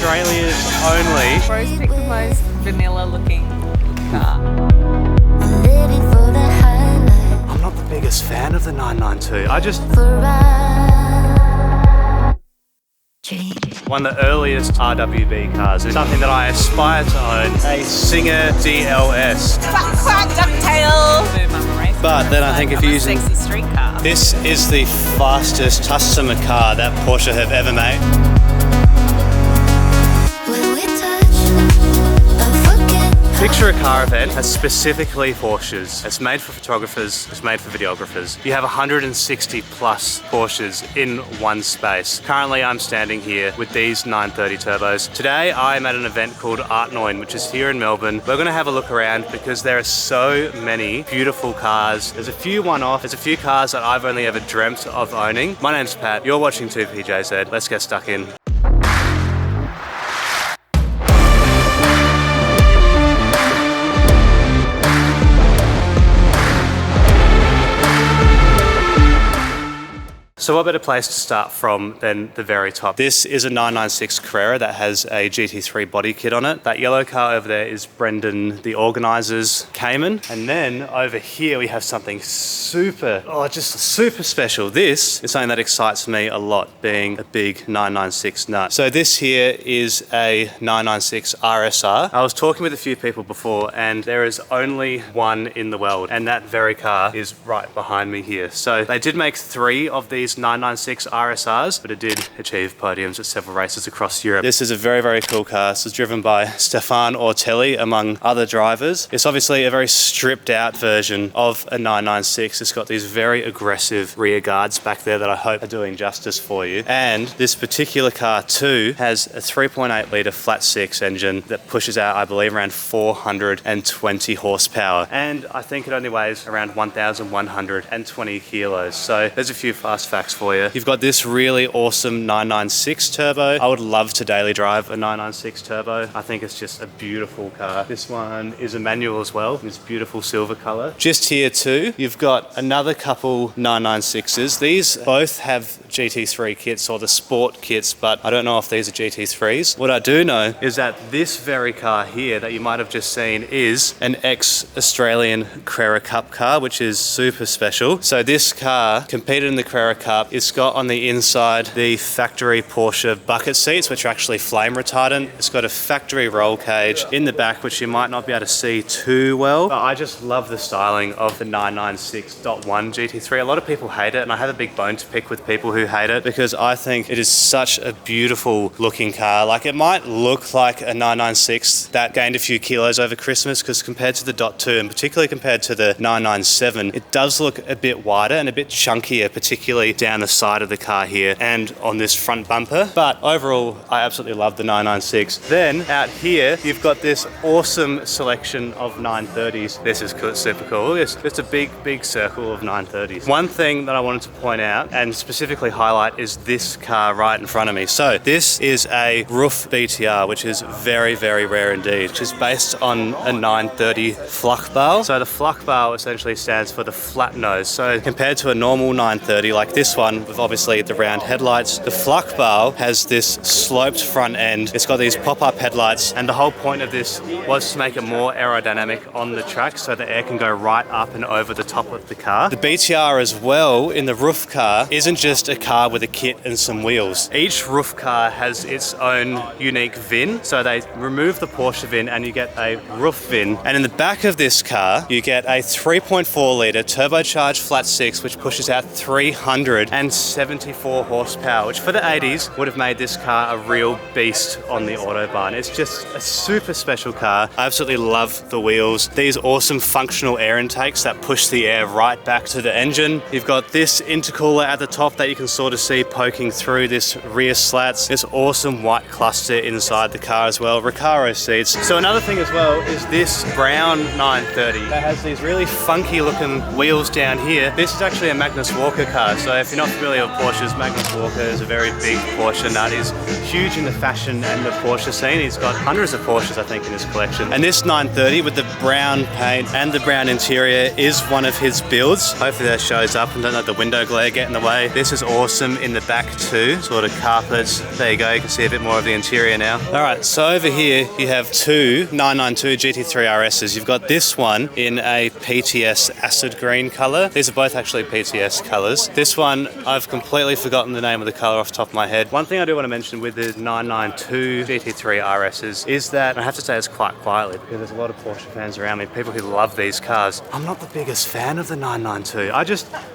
Australia's only. Rose picked the most vanilla looking car. I'm not the biggest fan of the 992. I just... One of the earliest RWB cars. It's something that I aspire to own. A Singer DLS. Quack, quack, ducktail. But then I think if you're using... Sexy street car. This is the fastest customer car that Porsche have ever made. Picture a car event that's specifically Porsches. It's made for photographers, it's made for videographers. You have 160 plus Porsches in one space. Currently I'm standing here with these 930 turbos. Today I'm at an event called Artneun, which is here in Melbourne. We're gonna have a look around because there are so many beautiful cars. There's a few one-off, there's a few cars that I've only ever dreamt of owning. My name's Pat, you're watching 2PJZ. Let's get stuck in. So what better place to start from than the very top? This is a 996 Carrera that has a GT3 body kit on it. That yellow car over there is Brendan, the organizer's Cayman. And then over here we have something just super special. This is something that excites me a lot, being a big 996 nut. So this here is a 996 RSR. I was talking with a few people before and there is only one in the world, and that very car is right behind me here. So they did make 3 of these 996 RSRs, but it did achieve podiums at several races across Europe. This is a very, very cool car. This is driven by Stefan Ortelli, among other drivers. It's obviously a very stripped out version of a 996. It's got these very aggressive rear guards back there that I hope are doing justice for you. And this particular car too has a 3.8 litre flat 6 engine that pushes out, I believe, around 420 horsepower. And I think it only weighs around 1,120 kilos. So there's a few fast facts for you. You've got this really awesome 996 turbo. I would love to daily drive a 996 turbo. I think it's just a beautiful car. This one is a manual as well, in this beautiful silver color. Just here too, you've got another couple 996s. These both have GT3 kits or the sport kits, but I don't know if these are GT3s. What I do know is that this very car here that you might have just seen is an ex-Australian Carrera Cup car, which is super special. So this car competed in the Carrera Cup. It's got on the inside the factory Porsche bucket seats, which are actually flame retardant. It's got a factory roll cage in the back, which you might not be able to see too well. But I just love the styling of the 996.1 GT3. A lot of people hate it, and I have a big bone to pick with people who hate it because I think it is such a beautiful looking car. Like, it might look like a 996 that gained a few kilos over Christmas, because compared to the .2 and particularly compared to the 997, it does look a bit wider and a bit chunkier, particularly down the side of the car here and on this front bumper. But overall, I absolutely love the 996. Then out here, you've got this awesome selection of 930s. This is super cool. It's just a big circle of 930s. One thing that I wanted to point out and specifically highlight is this car right in front of me. So this is a roof BTR, which is very, very rare indeed, which is based on a 930 Flachbau. So the Flachbau essentially stands for the flat nose. So compared to a normal 930 like this one, with obviously the round headlights, the Flachbau has this sloped front end. It's got these pop-up headlights, and the whole point of this was to make it more aerodynamic on the track so the air can go right up and over the top of the car. The BTR as well in the roof car isn't just a car with a kit and some wheels. Each roof car has its own unique VIN. So they remove the Porsche VIN and you get a roof VIN. And in the back of this car, you get a 3.4 litre turbocharged flat 6, which pushes out 374 horsepower, which for the 80s would have made this car a real beast on the Autobahn. It's just a super special car. I absolutely love the wheels. These awesome functional air intakes that push the air right back to the engine. You've got this intercooler at the top that you can sort of see poking through this rear slats. This awesome white cluster inside the car as well. Recaro seats. So another thing as well is this brown 930 that has these really funky looking wheels down here. This is actually a Magnus Walker car. So if you're not familiar with Porsches, Magnus Walker is a very big Porsche nut. He's huge in the fashion and the Porsche scene. He's got hundreds of Porsches, I think, in his collection. And this 930 with the brown paint and the brown interior is one of his builds. Hopefully that shows up and don't let the window glare get in the way. This is awesome in the back too, sort of carpets. There you go, you can see a bit more of the interior now. All right, so over here you have two 992 GT3 RSs. You've got this one in a PTS acid green color. These are both actually PTS colors. This one, I've completely forgotten the name of the color off the top of my head. One thing I do want to mention with the 992 GT3 RSs is that, I have to say this quite quietly because there's a lot of Porsche fans around me, people who love these cars. I'm not the biggest fan of the 992.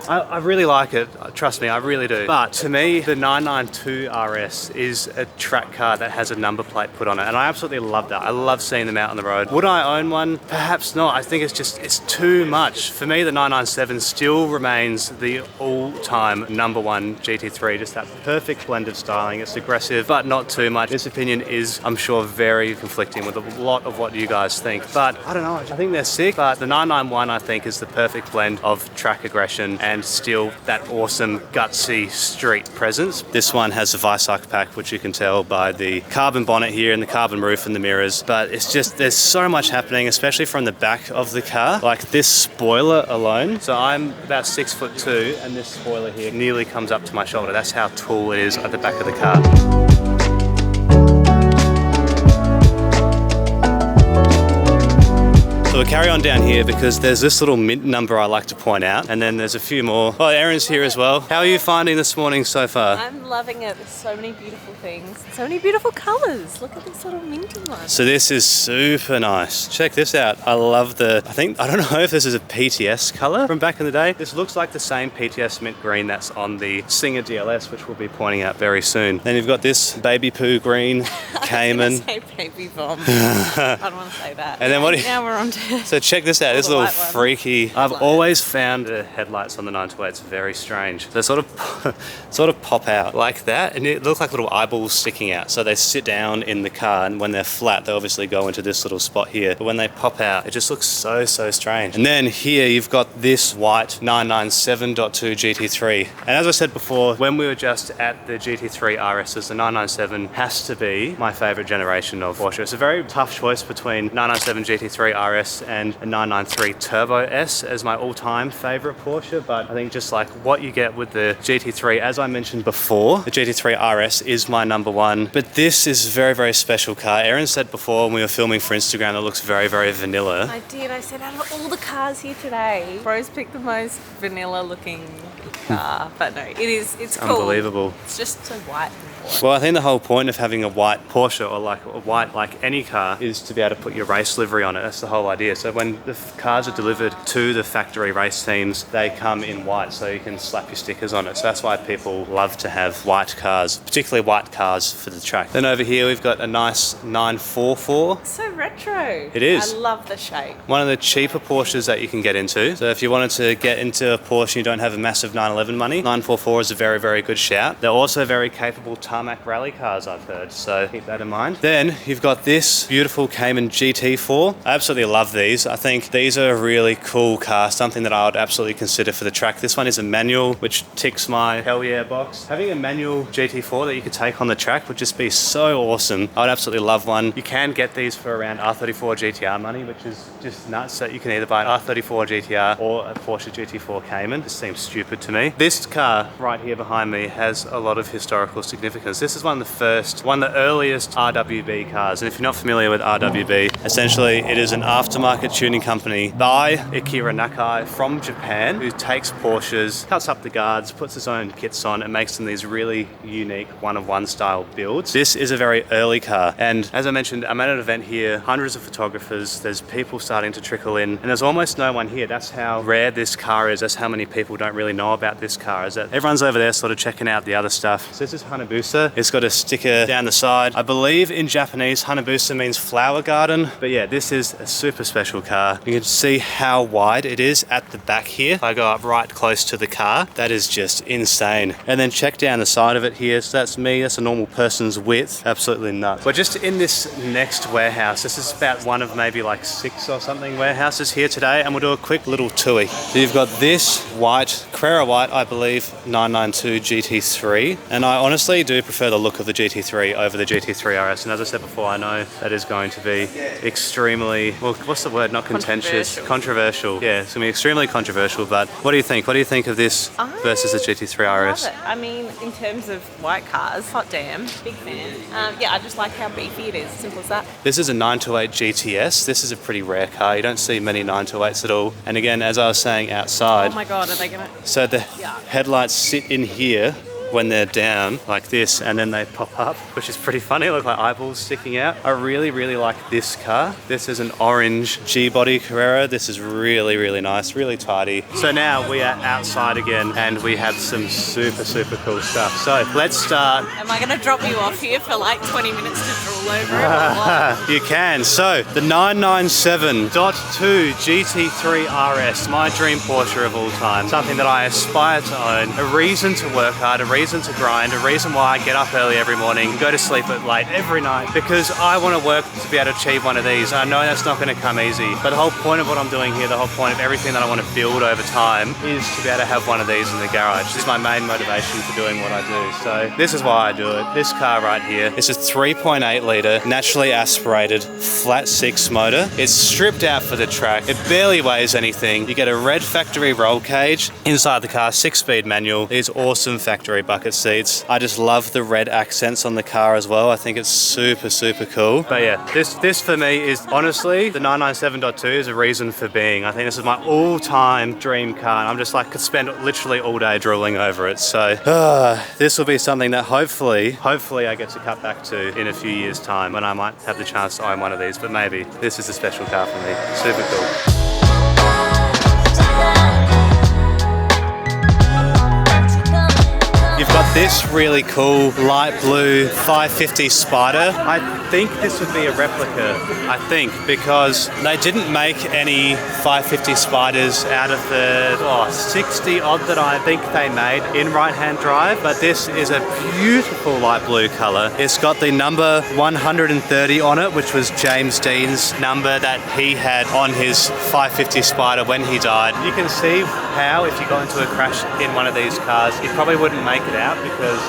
I really like it. Trust me, I really do. But to me, the 992 RS is a track car that has a number plate put on it. And I absolutely love that. I love seeing them out on the road. Would I own one? Perhaps not. I think it's too much. For me, the 997 still remains the all-time number one GT3. Just that perfect blend of styling. It's aggressive, but not too much. This opinion is, I'm sure, very conflicting with a lot of what you guys think. But I don't know. I think they're sick. But the 991, I think, is the perfect blend of track aggression and still that awesome, gutsy street presence. This one has a Weissach pack, which you can tell by the carbon bonnet here and the carbon roof and the mirrors. But it's just, there's so much happening, especially from the back of the car. Like this spoiler alone. So I'm about 6'2", and this spoiler here nearly comes up to my shoulder. That's how tall it is at the back of the car. We'll carry on down here because there's this little mint number I like to point out, and then there's a few more. Oh, Erin's here as well. How are you finding this morning so far? I'm loving it. There's so many beautiful things. So many beautiful colours. Look at this little minty one. So this is super nice. Check this out. I love the, I don't know if this is a PTS color from back in the day. This looks like the same PTS mint green that's on the Singer DLS, which we'll be pointing out very soon. Then you've got this baby poo green Cayman. I was gonna say baby bomb. I don't want to say that. And then what do you... Now we're on to... So check this out, this little freaky... I've Headlight. always found the headlights on the 928s very strange. They sort of pop out like that, and it looks like little eyeballs sticking out. So they sit down in the car, and when they're flat, they obviously go into this little spot here. But when they pop out, it just looks so strange. And then here you've got this white 997.2 GT3. And as I said before, when we were just at the GT3 RSs, the 997 has to be my favorite generation of Porsche. It's a very tough choice between 997 GT3 RS and a 993 Turbo S as my all-time favorite Porsche, but I think just like what you get with the GT3, as I mentioned before, the GT3 RS is my number one, but this is a very special car. Erin said before when we were filming for Instagram, it looks very vanilla. I did. I said out of all the cars here today, Bro's picked the most vanilla looking car, but no, it's cool. Unbelievable. It's just so white. Well, I think the whole point of having a white Porsche, or like a white like any car, is to be able to put your race livery on it. That's the whole idea. So when the cars are delivered to the factory race teams, they come in white, so you can slap your stickers on it. So that's why people love to have white cars, particularly white cars for the track. Then over here we've got a nice 944. So retro. It is. I love the shape. One of the cheaper Porsches that you can get into. So if you wanted to get into a Porsche and you don't have a massive 911 money, 944 is a very good shout. They're also very capable tarmac rally cars, I've heard, so keep that in mind. Then you've got this beautiful Cayman GT4. I absolutely love these. I think these are a really cool car, something that I would absolutely consider for the track. This one is a manual, which ticks my hell yeah box. Having a manual GT4 that you could take on the track would just be so awesome. I would absolutely love one. You can get these for around R34 GTR money, which is just nuts. So you can either buy an R34 GTR or a Porsche GT4 Cayman. This seems stupid to me. This car right here behind me has a lot of historical significance. This is one of the earliest RWB cars. And if you're not familiar with RWB, essentially it is an aftermarket tuning company by Akira Nakai from Japan, who takes Porsches, cuts up the guards, puts his own kits on, and makes them these really unique one-of-one style builds. This is a very early car. And as I mentioned, I'm at an event here, hundreds of photographers, there's people starting to trickle in, and there's almost no one here. That's how rare this car is. That's how many people don't really know about this car, is that everyone's over there sort of checking out the other stuff. So this is Hanabusa Hayabusa. It's got a sticker down the side. I believe in Japanese, Hanabusa means flower garden. But yeah, this is a super special car. You can see how wide it is at the back here. If I go up right close to the car, that is just insane. And then check down the side of it here. So that's me, that's a normal person's width. Absolutely nuts. We're just in this next warehouse. This is about one of maybe like 6 or something warehouses here today, and we'll do a quick little tour. So you've got this white, Carrera white, I believe, 992 GT3. And I honestly do prefer the look of the GT3 over the GT3 RS. And as I said before, I know that is going to be extremely, well, what's the word? Not contentious. Controversial. Yeah, it's going to be extremely controversial. But what do you think? What do you think of this versus the GT3 RS? Love it. I mean, in terms of white cars, hot damn, big fan. Yeah, I just like how beefy it is. Simple as that. This is a 928 GTS. This is a pretty rare car. You don't see many 928s at all. And again, as I was saying outside. Oh my God, are they gonna? So the headlights sit in here when they're down like this, and then they pop up, which is pretty funny. Look like eyeballs sticking out. I really, really like this car. This is an orange G-body Carrera. This is really, really nice, really tidy. So now we are outside again, and we have some super, super cool stuff. So let's start. Am I gonna drop you off here for like 20 minutes to drool over it? Or what? You can. So the 997.2 GT3 RS, my dream Porsche of all time. Something that I aspire to own. A reason to work hard, a reason to grind, a reason why I get up early every morning, go to sleep at late every night, because I want to work to be able to achieve one of these. I know that's not going to come easy, but the whole point of what I'm doing here, the whole point of everything that I want to build over time is to be able to have one of these in the garage. This is my main motivation for doing what I do. So this is why I do it. This car right here, it's a 3.8 litre, naturally aspirated, flat 6 motor. It's stripped out for the track. It barely weighs anything. You get a red factory roll cage inside the car, 6-speed manual. These awesome factory bucket seats. I just love the red accents on the car as well. I think it's super, super cool. But yeah, this for me is honestly, the 997.2 is a reason for being. I think this is my all-time dream car. And I'm just like, could spend literally all day drooling over it. So this will be something that hopefully I get to cut back to in a few years' time when I might have the chance to own one of these. But maybe this is a special car for me. Super cool. You've got this really cool light blue 550 Spider. I think this would be a replica, because they didn't make any 550 Spiders out of the 60 odd that I think they made in right-hand drive, but this is a beautiful light blue color. It's got the number 130 on it, which was James Dean's number that he had on his 550 Spider when he died. You can see how if you got into a crash in one of these cars, you probably wouldn't make it out because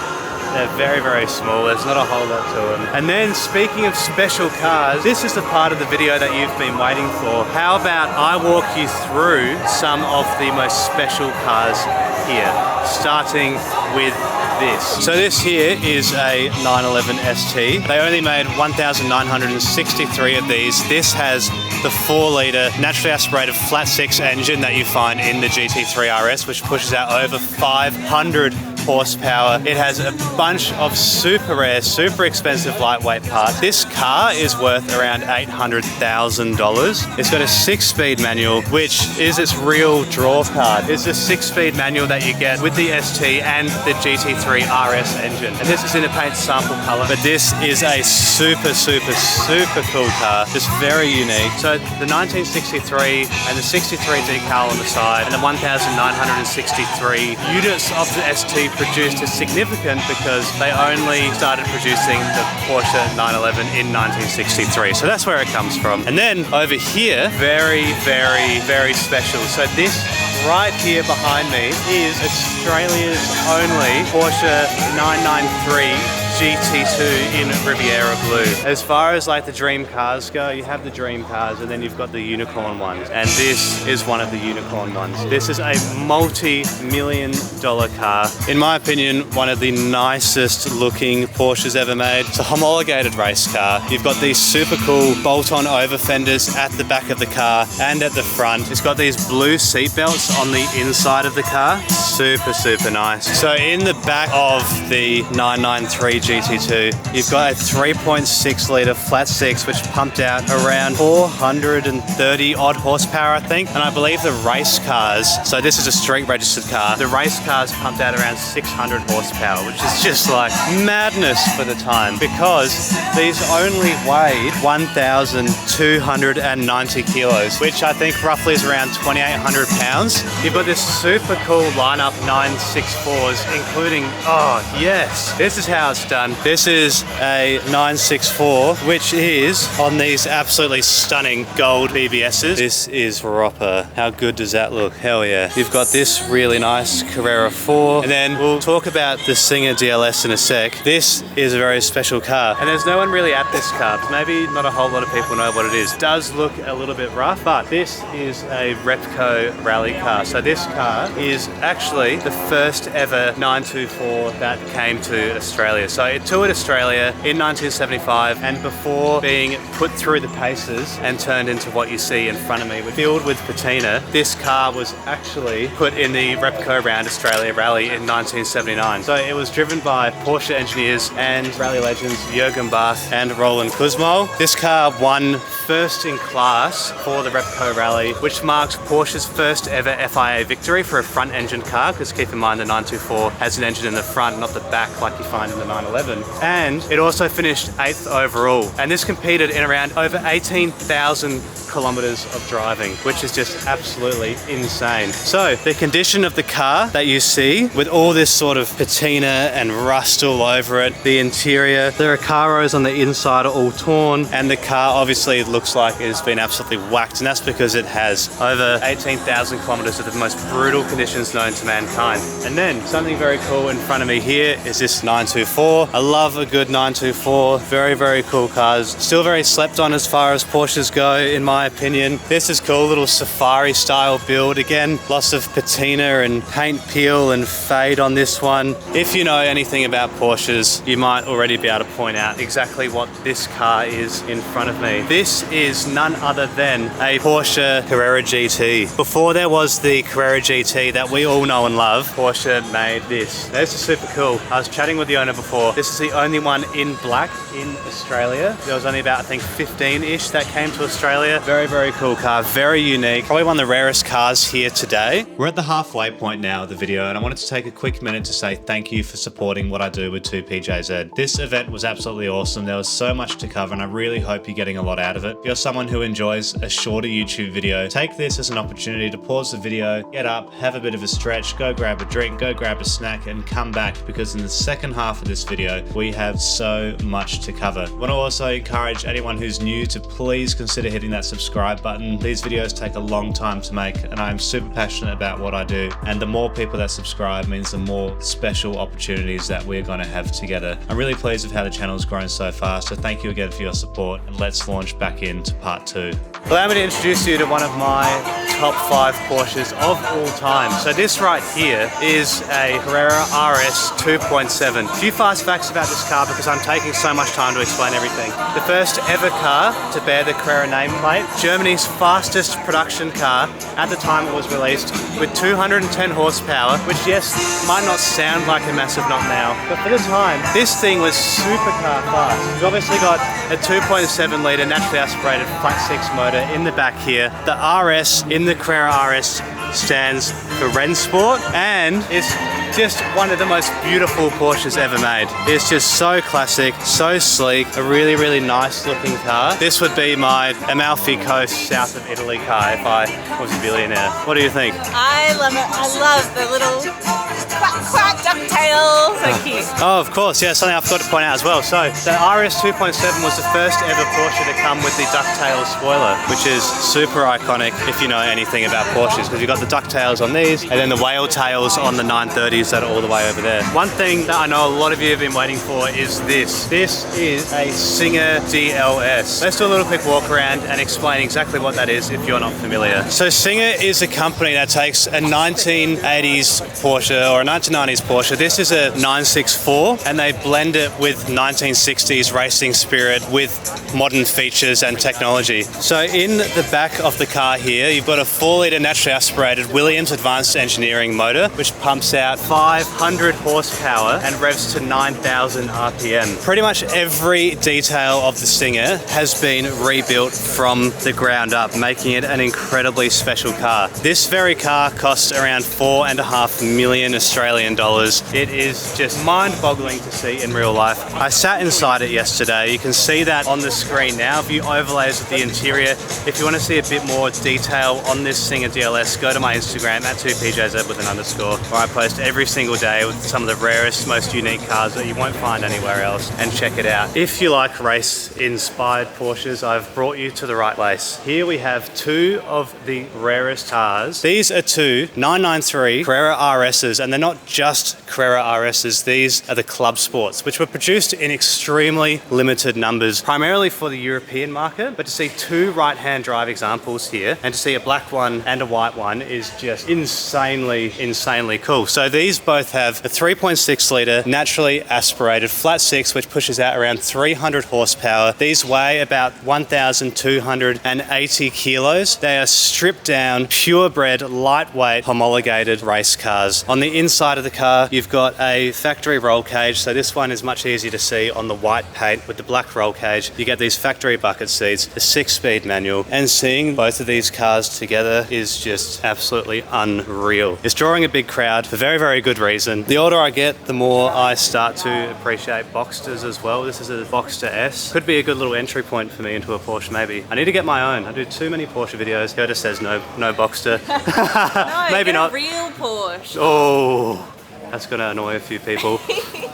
they're very, very small. There's not a whole lot to them. And then speaking of special cars, this is the part of the video that you've been waiting for. How about I walk you through some of the most special cars here, starting with this. So this here is a 911 ST. They only made 1,963 of these. This has the 4-litre naturally aspirated flat 6 engine that you find in the GT3 RS, which pushes out over 500 horsepower. It has a bunch of super rare, super expensive lightweight parts. This car is worth around $800,000. It's got a 6-speed manual, which is its real draw card. It's a 6-speed manual that you get with the ST and the GT3 RS engine. And this is in a paint sample color, but this is a super, super, super cool car. Just very unique. So the 1963 and the 63 decal on the side and the 1,963 units of the ST produced is significant because they only started producing the Porsche 911 in 1963. So that's where it comes from. And then over here, very, very, very special. So this right here behind me is Australia's only Porsche 993 GT2 in Riviera Blue. As far as like the dream cars go, you have the dream cars and then you've got the unicorn ones. And this is one of the unicorn ones. This is a multi-million-dollar car. In my opinion, one of the nicest looking Porsches ever made. It's a homologated race car. You've got these super cool bolt-on over fenders at the back of the car and at the front. It's got these blue seat belts on the inside of the car. Super, super nice. So in the back of the 993 GT2. You've got a 3.6 litre flat six, which pumped out around 430 odd horsepower, I think. And I believe the race cars, so this is a street registered car, the race cars pumped out around 600 horsepower, which is just like madness for the time, because these only weighed 1,290 kilos, which I think roughly is around 2,800 pounds. You've got this super cool lineup 964s, including, oh yes, this is how it's done. This is a 964, which is on these absolutely stunning gold BBSs. This is proper. How good does that look? Hell yeah. You've got this really nice Carrera 4, and then we'll talk about the Singer DLS in a sec. This is a very special car, and there's no one really at this car. Maybe not a whole lot of people know what it is. It does look a little bit rough, but this is a Repco rally car. So this car is actually the first ever 924 that came to Australia. So it toured Australia in 1975, and before being put through the paces and turned into what you see in front of me, filled with patina, this car was actually put in the Repco Round Australia Rally in 1979. So it was driven by Porsche engineers and rally legends Jürgen Bach and Roland Kuzmol. This car won first in class for the Repco Rally, which marked Porsche's first ever FIA victory for a front engine car, because keep in mind the 924 has an engine in the front, not the back like you find in the 911. And it also finished 8th overall. And this competed in around over 18,000 kilometers of driving, which is just absolutely insane. So the condition of the car that you see, with all this sort of patina and rust all over it, the interior, the Recaros on the inside are all torn, and the car obviously looks like it has been absolutely whacked, and that's because it has over 18,000 kilometers of the most brutal conditions known to mankind. And then something very cool in front of me here is this 924. I love a good 924. Very, very cool cars. Still very slept on as far as Porsches go, in my opinion. This is cool, little safari style build. Again, lots of patina and paint peel and fade on this one. If you know anything about Porsches, you might already be able to point out exactly what this car is in front of me. This is none other than a Porsche Carrera GT. Before there was the Carrera GT that we all know and love, Porsche made this. This is super cool. I was chatting with the owner before. This is the only one in black in Australia. There was only about, I think, 15-ish that came to Australia. Very, very cool car, very unique. Probably one of the rarest cars here today. We're at the halfway point now of the video, and I wanted to take a quick minute to say thank you for supporting what I do with 2PJZ. This event was absolutely awesome. There was so much to cover, and I really hope you're getting a lot out of it. If you're someone who enjoys a shorter YouTube video, take this as an opportunity to pause the video, get up, have a bit of a stretch, go grab a drink, go grab a snack, and come back, because in the second half of this video, we have so much to cover. I want to also encourage anyone who's new to please consider hitting that subscribe button. These videos take a long time to make, and I'm super passionate about what I do, and the more people that subscribe means the more special opportunities that we're going to have together. I'm really pleased with how the channel's grown so far, so thank you again for your support, and let's launch back into part 2. Allow me to introduce you to one of my top 5 Porsches of all time. So this right here is a Carrera RS 2.7. A few fast facts about this car, because I'm taking so much time to explain everything. The first ever car to bear the Carrera nameplate, Germany's fastest production car at the time it was released, with 210 horsepower, which yes, might not sound like a massive knock now, but for the time, this thing was supercar fast. We've obviously got a 2.7 litre naturally aspirated flat 6 motor in the back here. The RS in the Carrera RS stands for Rennsport, and it's just one of the most beautiful Porsches ever made. It's just so classic, so sleek, a really, really nice looking car. This would be my Amalfi Coast, south of Italy car if I was a billionaire. What do you think? I love it. I love the little quack quack ducktails. So cute. Oh, of course, yeah, something I forgot to point out as well. So the RS 2.7 was the first ever Porsche to come with the ducktail spoiler, which is super iconic if you know anything about Porsches, because you've got the ducktails on these, and then the whale tails on the 930s that are all the way over there. One thing that I know a lot of you have been waiting for is this. This is a Singer DLS. Let's do a little quick walk around and explain exactly what that is if you're not familiar. So Singer is a company that takes a 1980s Porsche or a 1990s 1960s Porsche. This is a 964 and they blend it with 1960s racing spirit with modern features and technology. So in the back of the car here, you've got a 4-litre naturally aspirated Williams Advanced Engineering motor, which pumps out 500 horsepower and revs to 9,000 RPM. Pretty much every detail of the Singer has been rebuilt from the ground up, making it an incredibly special car. This very car costs around 4.5 million Australian dollars. It is just mind-boggling to see in real life. I sat inside it yesterday. You can see that on the screen now. View overlays of the interior. If you want to see a bit more detail on this Singer DLS, go to my Instagram at 2pjz with an underscore, where I post every single day with some of the rarest, most unique cars that you won't find anywhere else, and check it out. If you like race-inspired Porsches, I've brought you to the right place. Here we have two of the rarest cars. These are two 993 Carrera RSs, and they're not just Carrera RSs. These are the Club Sports, which were produced in extremely limited numbers, primarily for the European market. But to see two right-hand drive examples here, and to see a black one and a white one, is just insanely cool. So these both have a 3.6 litre naturally aspirated flat six, which pushes out around 300 horsepower. These weigh about 1,280 kilos. They are stripped down, purebred, lightweight, homologated race cars. On the inside of the car, you've got a factory roll cage. So this one is much easier to see on the white paint with the black roll cage. You get these factory bucket seats, a 6-speed manual, and seeing both of these cars together is just absolutely unreal. It's drawing a big crowd for very good reason. The older I get, the more I start to appreciate Boxsters as well. This is a Boxster S. Could be a good little entry point for me into a Porsche, maybe. I need to get my own. I do too many Porsche videos. Yoda says no Boxster. No, maybe not. A real Porsche. Oh, that's going to annoy a few people.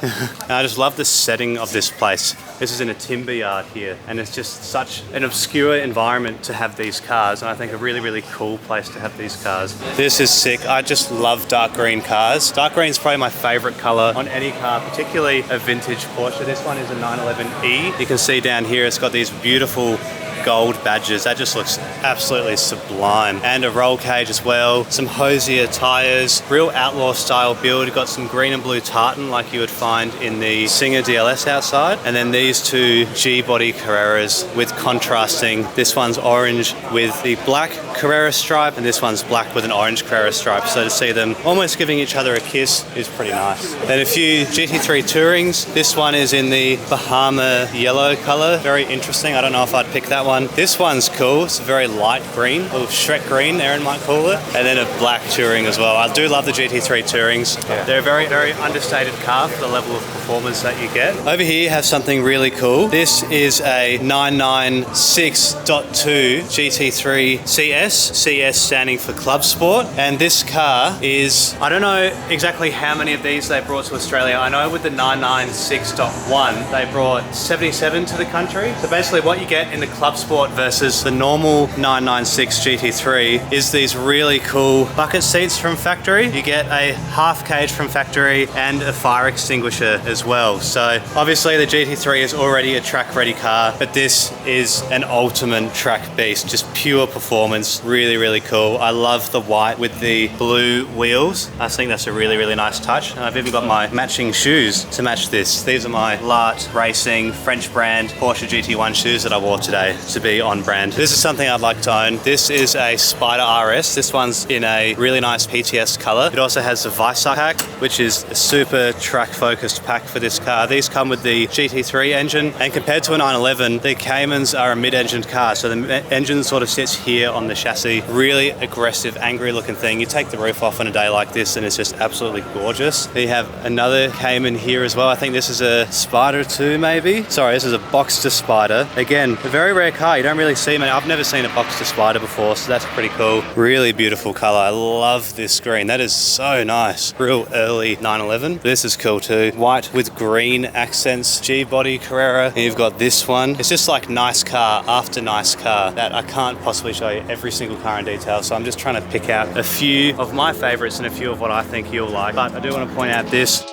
And I just love the setting of this place. This is in a timber yard here, and it's just such an obscure environment to have these cars, and I think a really cool place to have these cars. This is sick. I just love dark green cars. Dark green is probably my favorite color on any car, particularly a vintage Porsche. This one is a 911E. You can see down here it's got these beautiful gold badges. That just looks absolutely sublime. And a roll cage as well. Some hosier tires. Real outlaw style build. Got some green and blue tartan like you would find in the Singer DLS outside. And then these two G-body Carreras with contrasting. This one's orange with the black Carrera stripe, and this one's black with an orange Carrera stripe. So to see them almost giving each other a kiss is pretty nice. Then a few GT3 Tourings. This one is in the Bahama yellow color. Very interesting. I don't know if I'd pick that one. This one's cool. It's a very light green, or Shrek green, Aaron might call it. And then a black Touring as well. I do love the GT3 Tourings. Yeah. They're a very understated car for the level of performance that you get. Over here you have something really cool. This is a 996.2 GT3 CS standing for Club Sport. And this car is, I don't know exactly how many of these they brought to Australia. I know with the 996.1, they brought 77 to the country. So basically what you get in the Club Sport versus the normal 996 GT3 is these really cool bucket seats from factory. You get a half cage from factory and a fire extinguisher as well. So obviously the GT3 is already a track ready car, but this is an ultimate track beast, just pure performance. Really cool. I love the white with the blue wheels. I think that's a really nice touch. And I've even got my matching shoes to match this. These are my L'Art Racing French brand Porsche GT1 shoes that I wore today to be on brand. This is something I'd like to own. This is a Spider RS. This one's in a really nice PTS color. It also has a Weissach pack, which is a super track focused pack for this car. These come with the GT3 engine, and compared to a 911, the Caymans are a mid-engined car. So the engine sort of sits here on the chassis. Really aggressive, angry looking thing. You take the roof off on a day like this and it's just absolutely gorgeous. You have another Cayman here as well. I think this is a Spider 2 maybe. Sorry, this is a Boxster Spider. Again, a very rare car. You don't really see many. I've never seen a Boxster Spider before, so that's pretty cool. Really beautiful color. I love this green. That is so nice. Real early 911. This is cool too. White with green accents. G-body Carrera. And you've got this one. It's just like nice car after nice car that I can't possibly show you every single car in detail, so I'm just trying to pick out a few of my favorites and a few of what I think you'll like. But I do want to point out this.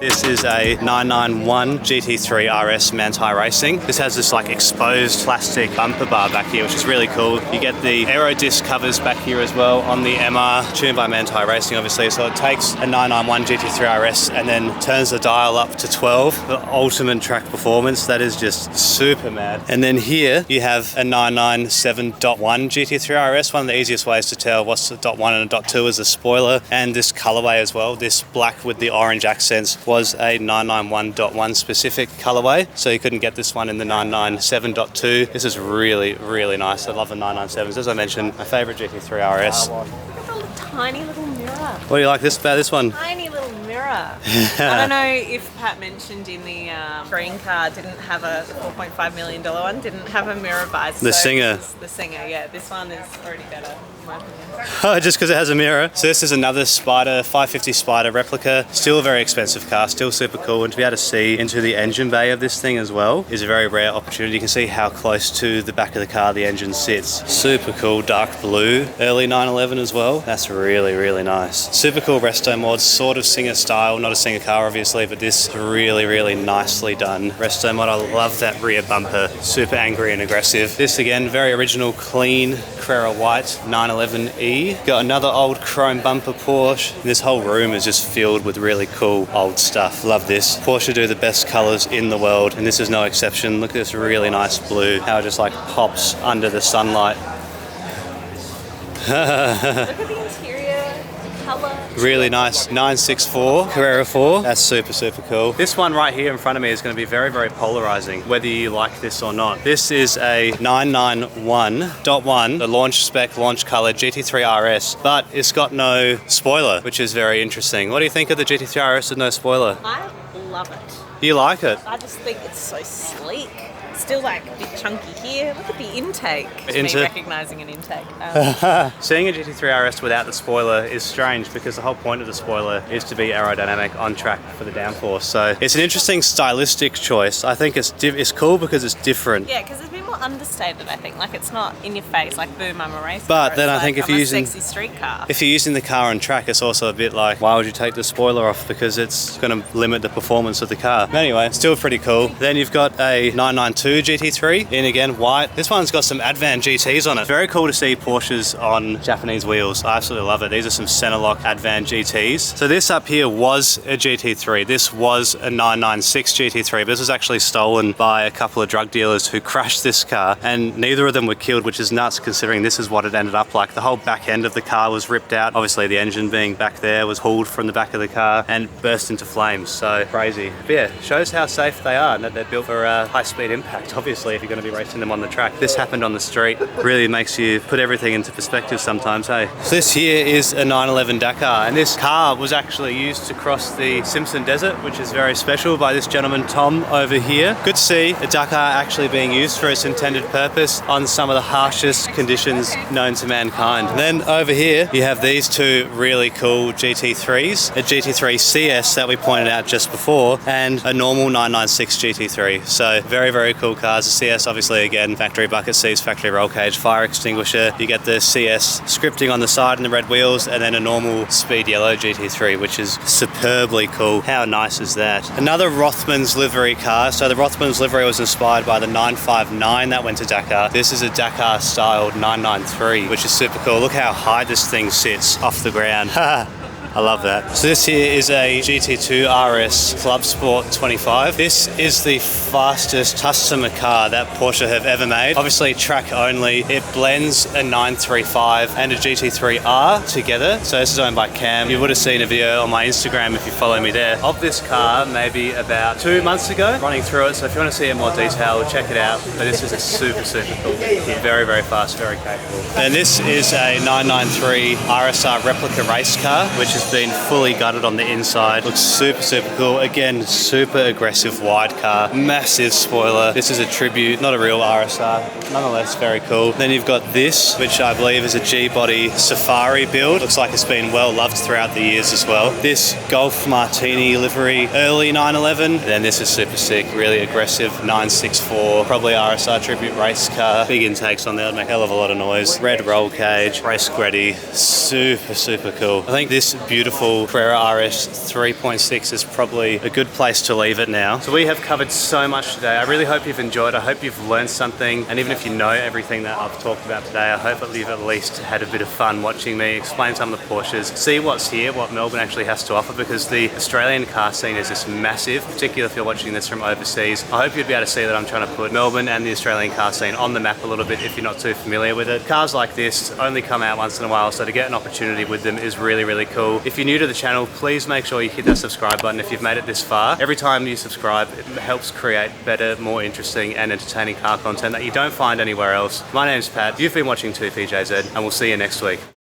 This is a 991 GT3 RS Manti Racing. This has this like exposed plastic bumper bar back here, which is really cool. You get the aero disc covers back here as well on the MR, tuned by Manti Racing obviously. So it takes a 991 GT3 RS and then turns the dial up to 12. The ultimate track performance, that is just super mad. And then here you have a 997.1 GT3 RS. One of the easiest ways to tell what's the .1 and a .2 is the spoiler, and this colorway as well. This black with the orange accents was a 991.1 specific colorway, so you couldn't get this one in the 997.2. This is really, really nice. I love the 997s. As I mentioned, my favorite GT3 RS. Look at the tiny little mirror. What do you like about this one? Tiny little mirror. I don't know if Pat mentioned in the green car didn't have a $4.5 million one, didn't have a mirror visor. The Singer. The Singer, yeah. This one is already better, in my opinion. Oh, just because it has a mirror. So this is another Spider, 550 Spider replica. Still a very expensive car, still super cool. And to be able to see into the engine bay of this thing as well is a very rare opportunity. You can see how close to the back of the car the engine sits. Super cool, dark blue, early 911 as well. That's really, really nice. Super cool Resto-mods, sort of Singer style, not a Singer car obviously, but this really, really nicely done Resto-mod. I love that rear bumper, super angry and aggressive. This again, very original, clean Carrera white 911E. Got another old chrome bumper Porsche. This whole room is just filled with really cool old stuff. Love this. Porsche do the best colors in the world, and this is no exception. Look at this really nice blue, how it just like pops under the sunlight. Look at the interior, the color. Really nice 964 Carrera 4. That's super, super cool. This one right here in front of me is going to be very, very polarizing, whether you like this or not. This is a 991.1, the launch spec, launch color GT3 RS, but it's got no spoiler, which is very interesting. What do you think of the GT3 RS with no spoiler? I love it. You like it? I just think it's so sleek. Still like a bit chunky here. Look at the intake. It's me recognising an intake. Seeing a GT3 RS without the spoiler is strange because the whole point of the spoiler is to be aerodynamic on track for the downforce. So it's an interesting stylistic choice. I think it's cool because it's different. Yeah, because it's a bit more understated, I think. Like it's not in your face, like boom, I'm a racer. But then I think if you're using sexy street car. If you're using the car on track, it's also a bit like, why would you take the spoiler off? Because it's going to limit the performance of the car. But anyway, still pretty cool. Then you've got a 992 GT3 in again white. This one's got some Advan GTs on it. Very cool to see Porsches on Japanese wheels. I absolutely love it. These are some center lock Advan GTs. So this up here was a GT3. This was a 996 GT3. But this was actually stolen by a couple of drug dealers who crashed this car, and neither of them were killed, which is nuts considering this is what it ended up like. The whole back end of the car was ripped out. Obviously the engine being back there was hauled from the back of the car and burst into flames. So crazy. But yeah, shows how safe they are and that they're built for high speed impact, obviously, if you're going to be racing them on the track. This happened on the street. Really makes you put everything into perspective sometimes, hey? So this here is a 911 Dakar, and this car was actually used to cross the Simpson Desert, which is very special, by this gentleman Tom over here. Good to see a Dakar actually being used for its intended purpose on some of the harshest conditions known to mankind. And then over here you have these two really cool GT3s, a GT3 CS that we pointed out just before, and a normal 996 GT3. So very, very cool cars. The CS obviously again factory bucket seats, factory roll cage, fire extinguisher. You get the CS scripting on the side and the red wheels, and then a normal speed yellow GT3, which is superbly cool. How nice is that? Another Rothmans livery car. So the Rothmans livery was inspired by the 959 that went to Dakar. This is a Dakar styled 993, which is super cool. Look how high this thing sits off the ground. I love that. So this here is a GT2 RS Club Sport 25. This is the fastest customer car that Porsche have ever made. Obviously track only. It blends a 935 and a GT3R together. So this is owned by Cam. You would have seen a video on my Instagram if you follow me there of this car maybe about 2 months ago, running through it. So if you want to see it in more detail, check it out. But this is a super, super cool kit. Very, very fast, very capable. And this is a 993 RSR replica race car, which has been fully gutted on the inside. Looks super, super cool. Again, super aggressive wide car, massive spoiler. This is a tribute, not a real RSR, nonetheless very cool. Then you've got this, which I believe is a G-body Safari build. Looks like it's been well loved throughout the years as well. This Golf Martini livery, early 911. And then this is super sick, really aggressive 964, probably RSR tribute race car. Big intakes on there, make a hell of a lot of noise. Red roll cage, race ready, super, super cool. I think this beautiful Carrera RS 3.6 is probably a good place to leave it now. So we have covered so much today. I really hope you've enjoyed. I hope you've learned something. And even if you know everything that I've talked about today, I hope that you've at least had a bit of fun watching me explain some of the Porsches, see what's here, what Melbourne actually has to offer, because the Australian car scene is just massive, particularly if you're watching this from overseas. I hope you'd be able to see that I'm trying to put Melbourne and the Australian car scene on the map a little bit if you're not too familiar with it. Cars like this only come out once in a while, so to get an opportunity with them is really, really cool. If you're new to the channel, please make sure you hit that subscribe button if you've made it this far. Every time you subscribe, it helps create better, more interesting and entertaining car content that you don't find anywhere else. My name's Pat, you've been watching 2PJZ, and we'll see you next week.